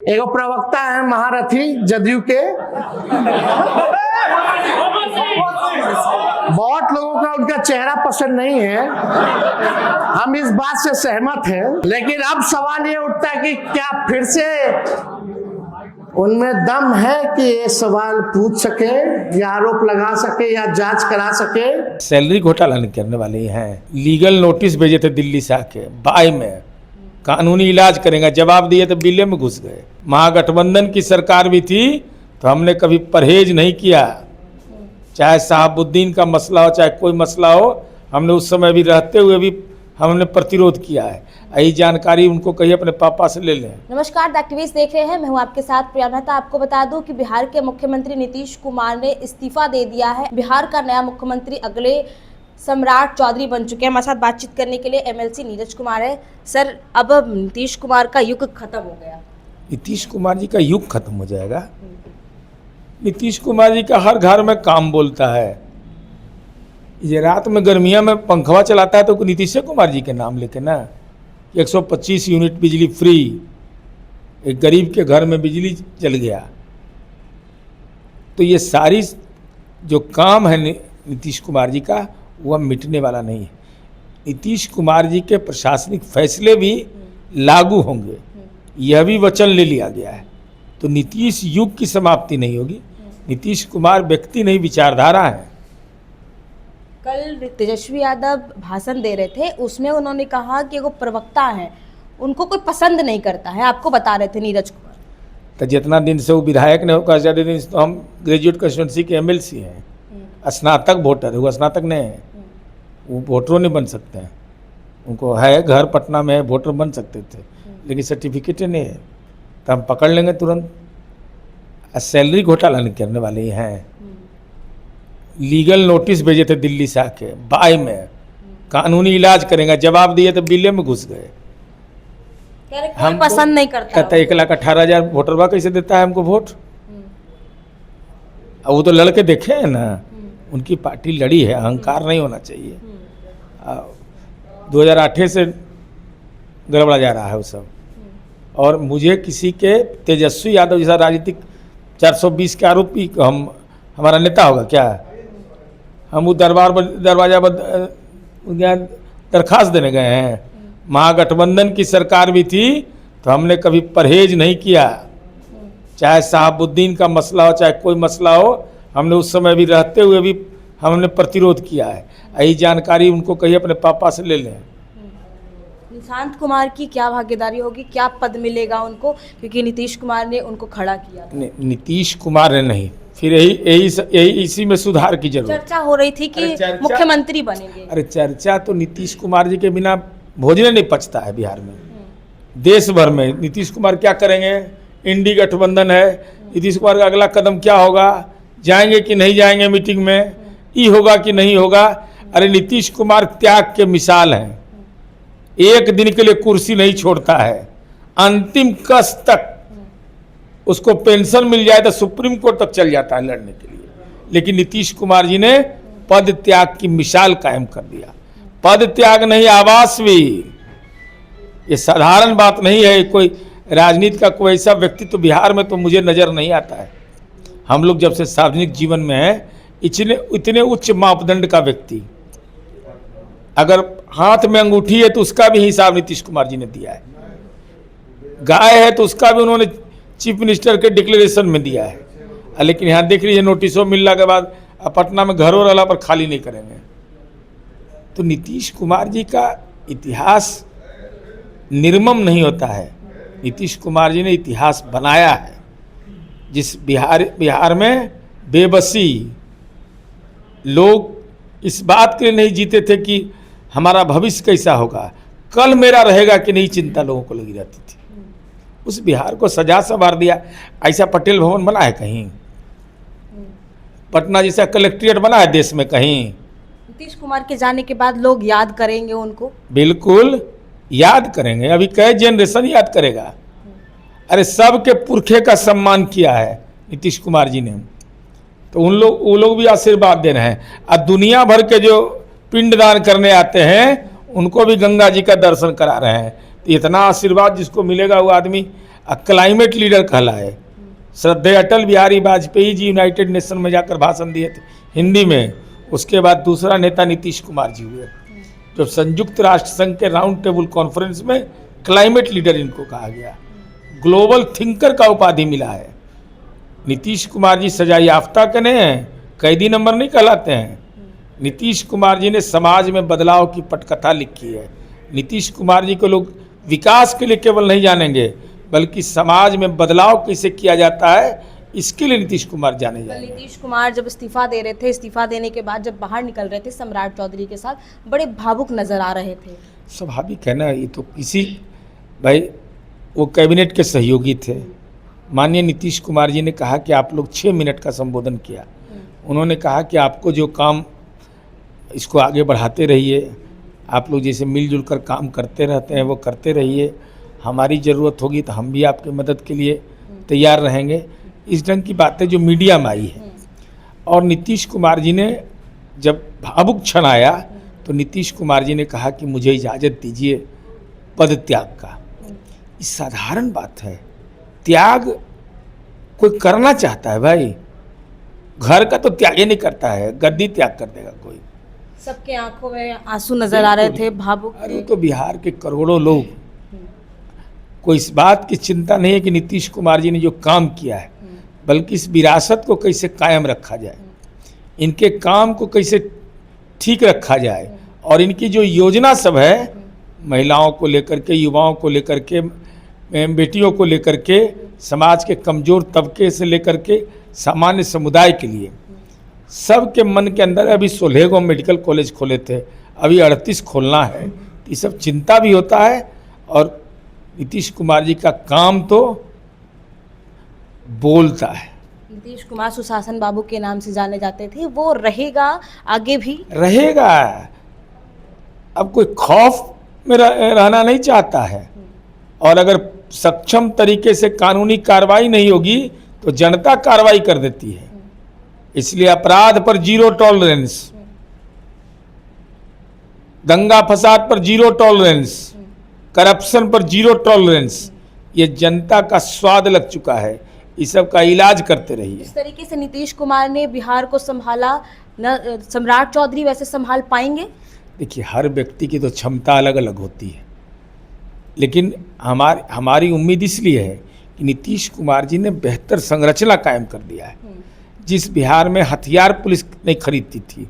एगो प्रवक्ता है महारथी जदयू के, बहुत लोगों का उनका चेहरा पसंद नहीं है, हम इस बात से सहमत हैं। लेकिन अब सवाल ये उठता है कि क्या फिर से उनमें दम है कि ये सवाल पूछ सके या आरोप लगा सके या जांच करा सके। सैलरी घोटाला नहीं करने वाले हैं। लीगल नोटिस भेजे थे दिल्ली से आके बाई में, कानूनी इलाज करेंगे, जवाब दिए तो बिल्ले में घुस गए। महागठबंधन की सरकार भी थी तो हमने कभी परहेज नहीं किया, चाहे शहाबुद्दीन का मसला हो चाहे कोई मसला हो, हमने उस समय भी रहते हुए भी हमने प्रतिरोध किया है। यही जानकारी उनको कहिए अपने पापा से ले लें। नमस्कार, द एक्टिविस्ट देख रहे हैं, मैं हूं आपके साथ प्रिया मेहता। आपको बता दूं कि बिहार के मुख्यमंत्री नीतीश कुमार ने इस्तीफा दे दिया है। बिहार का नया मुख्यमंत्री अगले सम्राट चौधरी बन चुके हैं। हमारे साथ बातचीत करने के लिए एमएलसी नीरज कुमार है। सर, अब नीतीश कुमार का युग खत्म हो गया। नीतीश कुमार जी का युग खत्म हो जाएगा? नीतीश कुमार जी का हर घर में काम बोलता है। ये रात में गर्मिया में पंखवा चलाता है तो नीतीश कुमार जी के नाम लेके ना, 125 यूनिट बिजली फ्री, एक गरीब के घर में बिजली चल गया। तो ये सारी जो काम है नीतीश कुमार जी का, वह मिटने वाला नहीं है। नीतीश कुमार जी के प्रशासनिक फैसले भी लागू होंगे, यह भी वचन ले लिया गया है। तो नीतीश युग की समाप्ति नहीं होगी। नीतीश कुमार व्यक्ति नहीं, विचारधारा है। कल तेजस्वी यादव भाषण दे रहे थे, उसमें उन्होंने कहा कि वो प्रवक्ता हैं, उनको कोई पसंद नहीं करता है। आपको बता रहे थे नीरज कुमार। तो जितना दिन से वो विधायक ने होगा, ज़्यादा दिन से तो हम ग्रेजुएट कंस्टिट्यूंसी के एमएलसी हैं, स्नातक वोटर है। वो स्नातक नहीं है, वो वोटरों नहीं बन सकते हैं। उनको है घर पटना में है, वोटर बन सकते थे, लेकिन सर्टिफिकेट नहीं है, तो हम पकड़ लेंगे तुरंत। सैलरी घोटाला नहीं करने वाले हैं। लीगल नोटिस भेजे थे दिल्ली से आके बाई में, कानूनी इलाज करेंगे, जवाब दिए तो बिल्ले में घुस गए। हम पसंद नहीं करता। कहता 1,18,000 वोटरवा कैसे देता है हमको वोट? अब वो तो लड़के देखे हैं ना, उनकी पार्टी लड़ी है, अहंकार नहीं होना चाहिए। 2008 से गड़बड़ा जा रहा है वो सब। और मुझे किसी के तेजस्वी यादव जैसा राजनीतिक 420 के आरोपी हमारा नेता होगा क्या? हम वो दरवाजा दरखास्त देने गए हैं। महागठबंधन की सरकार भी थी तो हमने कभी परहेज नहीं किया, चाहे शहाबुद्दीन का मसला हो चाहे कोई मसला हो, हमने उस समय भी रहते हुए भी हमने प्रतिरोध किया है। यही जानकारी उनको कहिए अपने पापा से ले लें। निशांत कुमार की क्या भागीदारी होगी, क्या पद मिलेगा उनको, क्योंकि नीतीश कुमार ने उनको खड़ा किया? नीतीश कुमार ने नहीं, फिर यही इसी में सुधार की जरूरत। चर्चा हो रही थी कि मुख्यमंत्री बनेंगे। अरे चर्चा तो नीतीश कुमार जी के बिना भोजन नहीं पचता है बिहार में, देश भर में। नीतीश कुमार क्या करेंगे? इंडी गठबंधन है, नीतीश कुमार का अगला कदम क्या होगा, जाएंगे कि नहीं जाएंगे मीटिंग में, ई होगा कि नहीं होगा? अरे नीतीश कुमार त्याग के मिसाल हैं, एक दिन के लिए कुर्सी नहीं छोड़ता है, अंतिम कस तक उसको पेंशन मिल जाए तो सुप्रीम कोर्ट तक चल जाता है लड़ने के लिए। लेकिन नीतीश कुमार जी ने पद त्याग की मिसाल कायम कर दिया। पद त्याग नहीं, आवास भी। ये साधारण बात नहीं है। कोई राजनीति का कोई ऐसा व्यक्ति तो बिहार में तो मुझे नजर नहीं आता है। हम लोग जब से सार्वजनिक जीवन में हैं, इतने उच्च मापदंड का व्यक्ति, अगर हाथ में अंगूठी है तो उसका भी हिसाब नीतीश कुमार जी ने दिया है। गाय है तो उसका भी उन्होंने चीफ मिनिस्टर के डिक्लेरेशन में दिया है। लेकिन यहाँ देख लीजिए, नोटिसों मिलने के बाद पटना में घरों वाला पर खाली नहीं करेंगे। तो नीतीश कुमार जी का इतिहास निर्मम नहीं होता है। नीतीश कुमार जी ने इतिहास बनाया है। जिस बिहार में बेबसी, लोग इस बात के लिए नहीं जीते थे कि हमारा भविष्य कैसा होगा, कल मेरा रहेगा कि नहीं, चिंता लोगों को लगी रहती थी। उस बिहार को सजा संवार दिया। ऐसा पटेल भवन बना है कहीं? पटना जैसा कलेक्ट्रेट बना है देश में कहीं? नीतीश कुमार के जाने के बाद लोग याद करेंगे उनको। बिल्कुल याद करेंगे। अभी कई जनरेशन याद करेगा। अरे सबके पुरखे का सम्मान किया है नीतीश कुमार जी ने, तो वो लोग भी आशीर्वाद दे रहे हैं। और दुनिया भर के जो पिंडदान करने आते हैं उनको भी गंगा जी का दर्शन करा रहे हैं। तो इतना आशीर्वाद जिसको मिलेगा वो आदमी क्लाइमेट लीडर कहलाए। श्रद्धेय अटल बिहारी वाजपेयी जी यूनाइटेड नेशन में जाकर भाषण दिए थे हिंदी में। उसके बाद दूसरा नेता नीतीश कुमार जी हुए, जो संयुक्त राष्ट्र संघ के राउंड टेबल कॉन्फ्रेंस में क्लाइमेट लीडर इनको कहा गया, ग्लोबल थिंकर का उपाधि मिला है। नीतीश कुमार जी सजा याफ्ता के नहीं हैं, कैदी नंबर नहीं कहलाते हैं। नीतीश कुमार जी ने समाज में बदलाव की पटकथा लिखी है। नीतीश कुमार जी को लोग विकास के लिए केवल नहीं जानेंगे, बल्कि समाज में बदलाव कैसे किया जाता है इसके लिए नीतीश कुमार जाने जाएंगे। नीतीश कुमार जब इस्तीफा दे रहे थे, इस्तीफा देने के बाद जब बाहर निकल रहे थे सम्राट चौधरी के साथ, बड़े भावुक नजर आ रहे थे। स्वाभाविक है ना, ये तो किसी भाई वो कैबिनेट के सहयोगी थे। माननीय नीतीश कुमार जी ने कहा कि आप लोग 6 मिनट का संबोधन किया। उन्होंने कहा कि आपको जो काम इसको आगे बढ़ाते रहिए, आप लोग जैसे मिलजुल कर काम करते रहते हैं वो करते रहिए, हमारी ज़रूरत होगी तो हम भी आपकी मदद के लिए तैयार रहेंगे। इस ढंग की बातें जो मीडिया में आई है। और नीतीश कुमार जी ने जब भावुक क्षण आया तो नीतीश कुमार जी ने कहा कि मुझे इजाज़त दीजिए पद त्याग का। ये साधारण बात है, त्याग कोई करना चाहता है भाई, घर का तो त्याग ही नहीं करता है, गद्दी त्याग कर देगा कोई। सबके आंखों में आंसू नजर आ रहे थे, भावुक थे। अरे तो बिहार के करोड़ों लोग, कोई इस बात की चिंता नहीं है कि नीतीश कुमार जी ने जो काम किया है, बल्कि इस विरासत को कैसे कायम रखा जाए, इनके काम को कैसे ठीक रखा जाए, और इनकी जो योजना सब है महिलाओं को लेकर के, युवाओं को लेकर के, बेटियों को लेकर के, समाज के कमज़ोर तबके से लेकर के सामान्य समुदाय के लिए, सबके मन के अंदर अभी 16 मेडिकल कॉलेज खोले थे, अभी 38 खोलना है। ये सब चिंता भी होता है। और नीतीश कुमार जी का काम तो बोलता है। नीतीश कुमार सुशासन बाबू के नाम से जाने जाते थे, वो रहेगा, आगे भी रहेगा। अब कोई खौफ में रहना नहीं चाहता है, और अगर सक्षम तरीके से कानूनी कार्रवाई नहीं होगी तो जनता कार्रवाई कर देती है। इसलिए अपराध पर 0 टॉलरेंस, दंगा फसाद पर 0 टॉलरेंस, करप्शन पर 0 टॉलरेंस, ये जनता का स्वाद लग चुका है। इस सब का इलाज करते रहिए। इस तरीके से नीतीश कुमार ने बिहार को संभाला, न सम्राट चौधरी वैसे संभाल पाएंगे? देखिए, हर व्यक्ति की तो क्षमता अलग अलग होती है, लेकिन हमारी उम्मीद इसलिए है कि नीतीश कुमार जी ने बेहतर संरचना कायम कर दिया है। जिस बिहार में हथियार पुलिस नहीं खरीदती थी,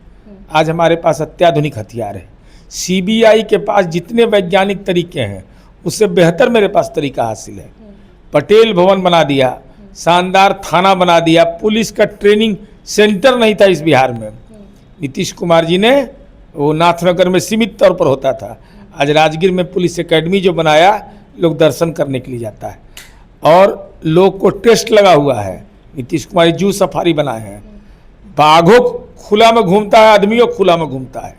आज हमारे पास अत्याधुनिक हथियार है। सीबीआई के पास जितने वैज्ञानिक तरीके हैं उससे बेहतर मेरे पास तरीका हासिल है। पटेल भवन बना दिया, शानदार थाना बना दिया, पुलिस का ट्रेनिंग सेंटर नहीं था इस बिहार में। नीतीश कुमार जी ने वो नाथनगर में सीमित तौर पर होता था, आज राजगीर में पुलिस एकेडमी जो बनाया, लोग दर्शन करने के लिए जाता है। और लोग को टेस्ट लगा हुआ है। नीतीश कुमार जू सफारी बनाए हैं, बाघों खुला में घूमता है, आदमियों खुला में घूमता है।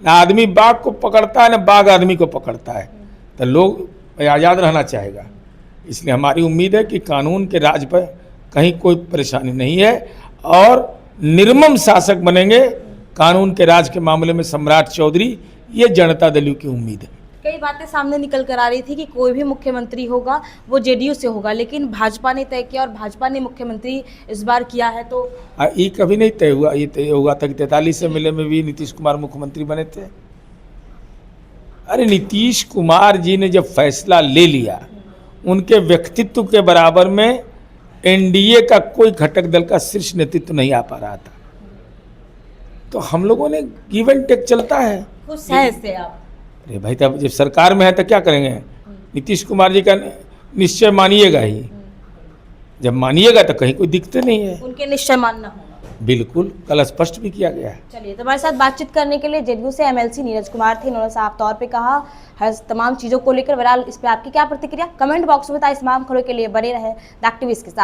ना आदमी बाघ को पकड़ता है, ना बाघ आदमी को पकड़ता है। तो लोग आज़ाद रहना चाहेगा। इसलिए हमारी उम्मीद है कि कानून के राज पर कहीं कोई परेशानी नहीं है और निर्मम शासक बनेंगे कानून के राज के मामले में सम्राट चौधरी, ये जनता दल की उम्मीद है। कई बातें सामने निकल कर आ रही थी कि कोई भी मुख्यमंत्री होगा वो जेडीयू से होगा, लेकिन भाजपा ने तय किया और भाजपा ने मुख्यमंत्री इस बार किया है। तो ये कभी नहीं तय हुआ। ये तय हुआ था कि 43 MLA में भी नीतीश कुमार मुख्यमंत्री बने थे। अरे नीतीश कुमार जी ने जब फैसला ले लिया, उनके व्यक्तित्व के बराबर में एनडीए का कोई घटक दल का शीर्ष नेतृत्व नहीं आ पा रहा था। तो हम लोगों ने गिव एंड टेक चलता है। खुश है इससे आप? अरे भाई, तब जब सरकार में है तो क्या करेंगे? नीतीश कुमार जी का निश्चय मानिएगा ही। जब मानिएगा तो कहीं कोई दिक्कत नहीं है। उनके निश्चय मानना होगा। बिल्कुल, कल स्पष्ट भी किया गया है। चलिए, तो हमारे साथ बातचीत करने के लिए जेडीयू से MLC नीरज कुमार थे। उन्होंने साफ तौर पे कहा हर तमाम चीज़ों को लेकर। बहरहाल इस पे आपकी क्या प्रतिक्रिया? कमेंट बॉक्स में बताएं। इस तमाम खबरों के लिए बने रहे द एक्टिविस्ट के साथ।